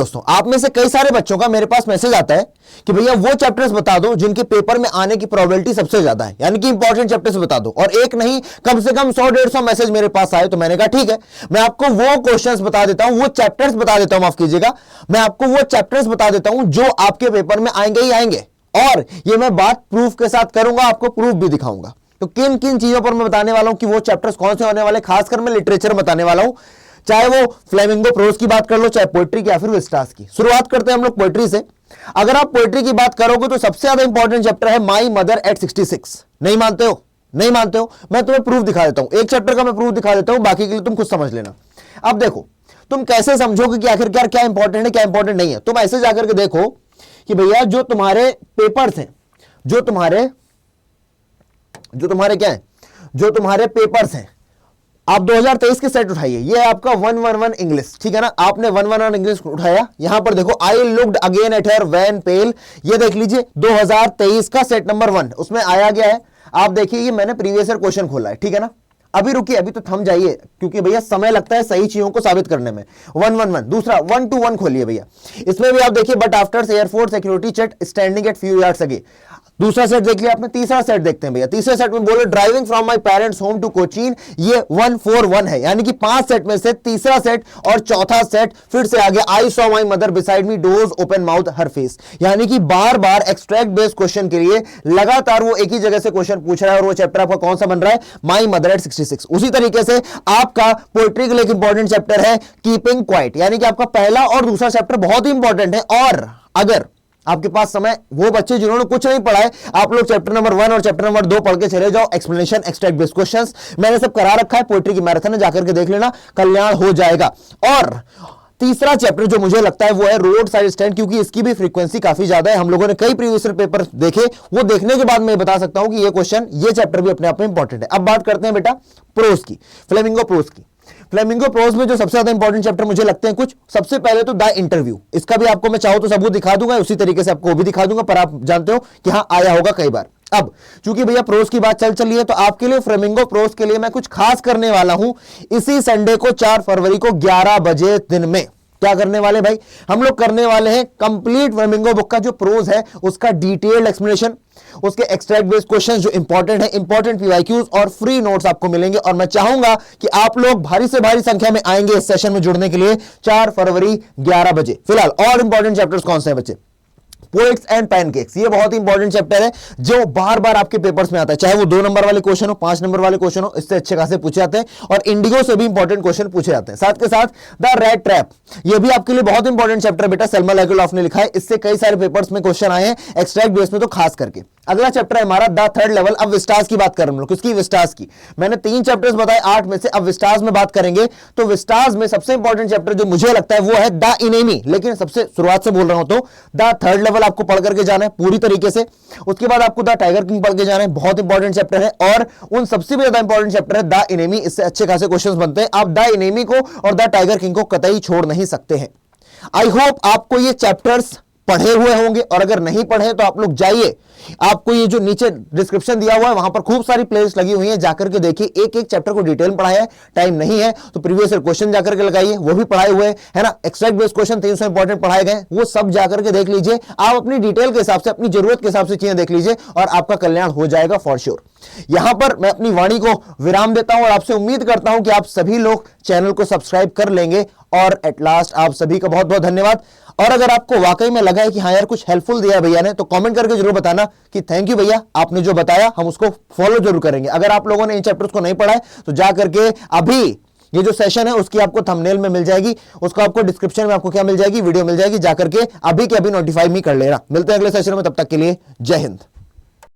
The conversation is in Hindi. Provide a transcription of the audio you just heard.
दोस्तों आप में से कई सारे बच्चों का मेरे पास मैसेज आता है कि भैया वो चैप्टर्स बता दो जिनके पेपर में आने की प्रोबेबिलिटी सबसे ज्यादा है, यानी कि इंपॉर्टेंट चैप्टर्स बता दो। और एक नहीं कम से कम 100-150 मैसेज मेरे पास आए, तो मैंने कहा ठीक है मैं आपको वो क्वेश्चंस बता देता हूं, वो चैप्टर्स बता देता हूं, माफ कीजिएगा, मैं आपको वो चैप्टर्स बता देता हूं जो आपके पेपर में आएंगे ही आएंगे। और ये मैं बात प्रूफ के साथ करूंगा, आपको प्रूफ भी दिखाऊंगा। तो किन किन चीजों पर मैं बताने वाला हूं कि वो चैप्टर्स कौन से होने वाले, खासकर मैं लिटरेचर बताने वाला हूं, चाहे वो फ्लेमिंगो प्रोज की बात कर लो, चाहे पोएट्री की या फिर विस्टास की। शुरुआत करते हैं हम लोग पोएट्री से। अगर आप पोएट्री की बात करोगे तो सबसे ज्यादा इंपॉर्टेंट चैप्टर है माई मदर एट 66। नहीं मानते हो? नहीं मानते हो? मैं तुम्हें प्रूफ दिखा देता हूं, एक चैप्टर का मैं प्रूफ दिखा देता हूं, बाकी के लिए तुम खुद समझ लेना। अब देखो तुम कैसे समझोगे कि आखिरकार क्या इंपॉर्टेंट है क्या इंपॉर्टेंट नहीं है। तुम ऐसे जाकर के देखो कि भैया जो तुम्हारे पेपर्स हैं, जो तुम्हारे क्या है, जो तुम्हारे पेपर्स हैं, आप 2023 के सेट उठाइए। ये आपका 111 इंग्लिश, ठीक है ना, आपने 111 इंग्लिश उठाया। यहां पर देखो I looked again at her when pale, ये देख लीजिए 2023 का सेट नंबर 1 उसमें आया गया है। आप देखिए ये मैंने प्रीवियस ईयर क्वेश्चन खोला है, ठीक है ना। अभी रुकिए, अभी तो थम जाइए क्योंकि भैया समय लगता है सही चीजों को साबित करने में। 111 दूसरा 121 खोलिए भैया, इसमें भी आप देखिए but after air force security check standing at few yards ago. दूसरा सेट देख लिया आपने। तीसरा सेट देखते हैं भैया, तीसरे सेट में बोले driving from my parents home to Cochin, ये 141 है, यानी कि 5 सेट में से तीसरा सेट और चौथा सेट फिर से आगे I saw my mother beside me dose open mouth her face, यानी कि बार बार एक्सट्रैक्ट बेस्ड क्वेश्चन के लिए लगातार वो एक ही जगह से क्वेश्चन पूछ रहा है। और वो चैप्टर आपका कौन सा बन रहा है? My mother eight 66। उसी तरीके से आपका पोएट्री के लिए एक इंपॉर्टेंट चैप्टर है कीपिंग क्वाइट, यानी कि आपका पहला और दूसरा चैप्टर बहुत ही इंपॉर्टेंट है। और अगर आपके पास समय, वो बच्चे जिन्होंने कुछ नहीं पढ़ा है, आप लोग चैप्टर नंबर 1 और चैप्टर नंबर 2 पढ़ के चले जाओ। एक्सप्लेनेशन, एक्सट्रैक्ट बेस्ड क्वेश्चंस मैंने सब करा रखा है, पोएट्री की मैराथन है, जाकर के देख लेना, कल्याण हो जाएगा। और तीसरा चैप्टर जो मुझे लगता है वो है रोड साइड स्टैंड, क्योंकि इसकी भी फ्रीक्वेंसी काफी ज्यादा है। हम लोगों ने कई प्रीवियस पेपर देखे, वो देखने के बाद मैं बता सकता हूं कि ये क्वेश्चन, ये चैप्टर भी अपने आप में इंपॉर्टेंट है। अब बात करते हैं बेटा प्रोज की, फ्लेमिंगो प्रोज की। फ्लेमिंगो प्रोज में जो सबसे ज्यादा इंपॉर्टेंट चैप्टर मुझे लगते हैं कुछ, सबसे पहले तो द इंटरव्यू, इसका भी आपको मैं चाहूं तो सबूत दिखा दूंगा, उसी तरीके से आपको वो भी दिखा दूंगा, पर आप जानते हो कि हाँ आया होगा कई बार। अब चूंकि भैया प्रोज की बात चल है, तो आपके लिए फ्लेमिंगो प्रोज के लिए मैं कुछ खास करने वाला हूं इसी संडे को 4 फरवरी को 11 बजे दिन में। क्या करने वाले भाई? हम लोग करने वाले हैं कंप्लीट फ्लेमिंगो बुक का जो प्रोज है उसका डिटेल्ड एक्सप्लेनेशन, उसके एक्सट्रैक्ट बेस्ड क्वेश्चंस जो इंपॉर्टेंट है, इंपॉर्टेंट पीवाईक्यूज और फ्री नोट्स आपको मिलेंगे। और मैं चाहूंगा कि आप लोग भारी से भारी संख्या में आएंगे इस सेशन में जुड़ने के लिए 4 फरवरी 11 बजे। फिलहाल और इंपॉर्टेंट चैप्टर्स कौन से हैं बच्चे? पोएट्स एंड पैनकेक्स, ये बहुत इंपॉर्टेंट चैप्टर है जो बार बार आपके पेपर्स में आता है, चाहे वो 2 नंबर वाले क्वेश्चन हो, 5 नंबर वाले क्वेश्चन हो, इससे अच्छे खासे पूछे जाते हैं। और इंडिगो से भी इंपॉर्टेंट क्वेश्चन पूछे जाते हैं। साथ के साथ द रेड ट्रैप, ये भी आपके लिए बहुत इंपॉर्टेंट चैप्टर बेटा, सलमा लैकुलॉफ ने लिखा है, इससे कई सारे पेपर्स में क्वेश्चन आए हैं एक्सट्रैक्ट बेस में तो खास करके। अगला चैप्टर है हमारा द थर्ड लेवल। अब विस्टास की बात करें हम लोग, किसकी? विस्टास की। मैंने 3 चैप्टर्स बताए 8 में से, अब विस्टास में बात करेंगे। तो विस्टास में सबसे इंपॉर्टेंट चैप्टर जो मुझे लगता है वो है द इनेमी, लेकिन सबसे शुरुआत से बोल रहा हूं तो द थर्ड लेवल आपको पढ़ करके जाना है पूरी तरीके से। उसके बाद आपको द टाइगर किंग पढ़ के जाना है, बहुत इंपॉर्टेंट चैप्टर है। और उन सबसे भी ज्यादा इंपॉर्टेंट चैप्टर है द इनेमी, इससे अच्छे खासे क्वेश्चंस बनते हैं। आप द इनेमी को और द टाइगर किंग को कतई छोड़ नहीं सकते हैं। आई होप आपको ये चैप्टर्स पढ़े हुए होंगे, और अगर नहीं पढ़े तो आप लोग जाइए, आपको ये जो नीचे डिस्क्रिप्शन दिया हुआ है वहां पर खूब सारी प्लेलिस्ट लगी हुई है, जाकर के देखिए, एक एक चैप्टर को डिटेल पढ़ाया है। टाइम नहीं है तो प्रीवियस ईयर क्वेश्चन जाकर के लगाइए, वो भी पढ़ाए हुए है ना। एक्सट्रैक्ट बेस्ड क्वेश्चन 300 इंपॉर्टेंट पढ़ाए गए, वो सब जाकर के देख लीजिए। आप अपनी डिटेल के हिसाब से, अपनी जरूरत के हिसाब से चीजें देख लीजिए और आपका कल्याण हो जाएगा फॉर श्योर। यहां पर मैं अपनी वाणी को विराम देता हूं और आपसे उम्मीद करता हूं कि आप सभी लोग चैनल को सब्सक्राइब कर लेंगे। और एट लास्ट आप सभी का बहुत बहुत धन्यवाद। और अगर आपको वाकई में लगा है कि हाँ यार कुछ हेल्पफुल दिया भैया ने, तो कमेंट करके जरूर बताना कि थैंक यू भैया, आपने जो बताया हम उसको फॉलो जरूर करेंगे। अगर आप लोगों ने इन चैप्टर्स को नहीं पढ़ा है तो जा करके अभी ये जो सेशन है उसकी आपको थंबनेल में मिल जाएगी, उसको आपको डिस्क्रिप्शन में आपको क्या मिल जाएगी, वीडियो मिल जाएगी, जाकर के अभी के अभी नोटिफाई भी कर लेना। मिलते हैं अगले सेशन में, तब तक के लिए जय हिंद।